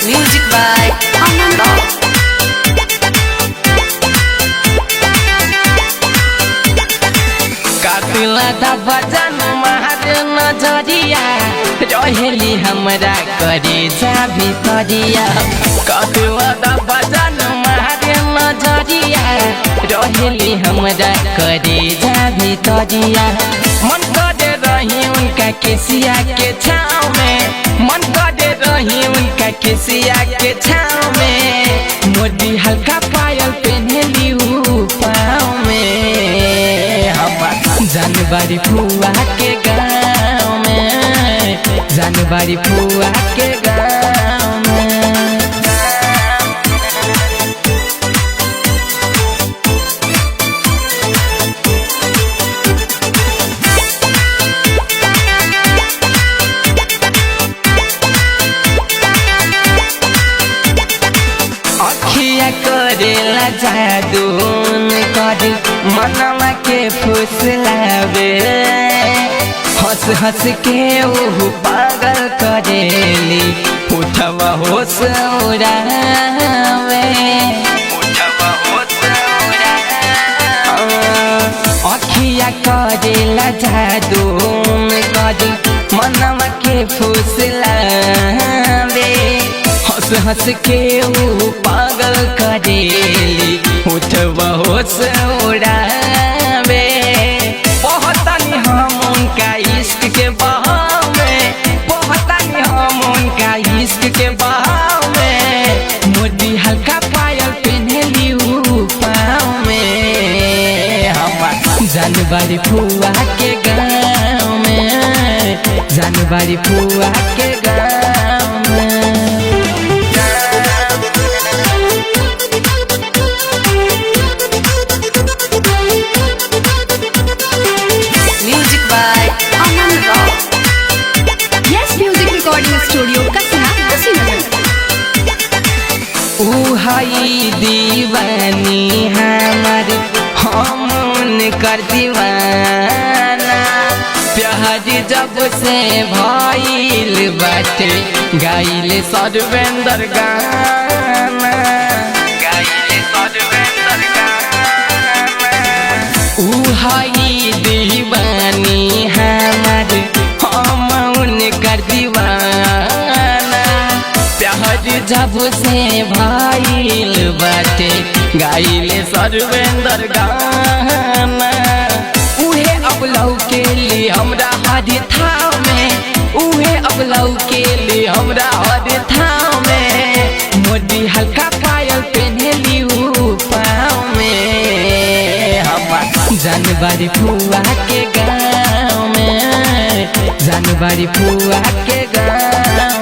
Music by Ananda. कातिला दा बजन मार नजरिया रहेली हमरा करे जा भितरिया। कातिला दा बजन मार नजरिया रहेली हमरा करे जा भितरिया। मन करे रही उनका केसिया के छाँव में, मन करे रही उनका केसिया के छाँव में। मोदी हल्का पायल पहनली पाँव में। जानबारी फुआ के गाँव में, जानबारी फुआ के गाँव में। अखिया करेला जादू कर मनवा के फुसलावे। हंस हंस के ऊ पागल करेली उठवा होश उड़ावे। अखिया करेला जादू कर मनवा के फुसलावे। हंस हंस के ऊ पागल करेली उठवा होश उड़ावे। पहुँचनी हम उनका इश्क के बहाव में, पहुँचनी हम उनका इश्क के बहाव में। मोदी हल्का पायल पहनली पाँव में। हम जानबारी फुआ के गाँव में, जानबारी फुआ के गाँव में। Music by Ananda. Yes Music Recording Studio Kasina, Kushinagar. ऊ हई दीवानी हमर हम उनकर दीवाना। प्यार जब से भइल बाटे गाइल सर्वेंद्र गाना, गाइल सर्वेंद्र गाना। ऊ हई दीवानी हमर हम उनकर दीवाना। प्यार जब से भइल बाटे गाइल सर्वेंद्र गाना। उहे अब लौके लिए हमरा हर थाव में, उहे अब लौके लिए हमरा हर थाव में। मोदी हल्का पायल पहनली पाँव में। हम जानबारी फुआ के गाँव में, जानबारी फुआ के गाँव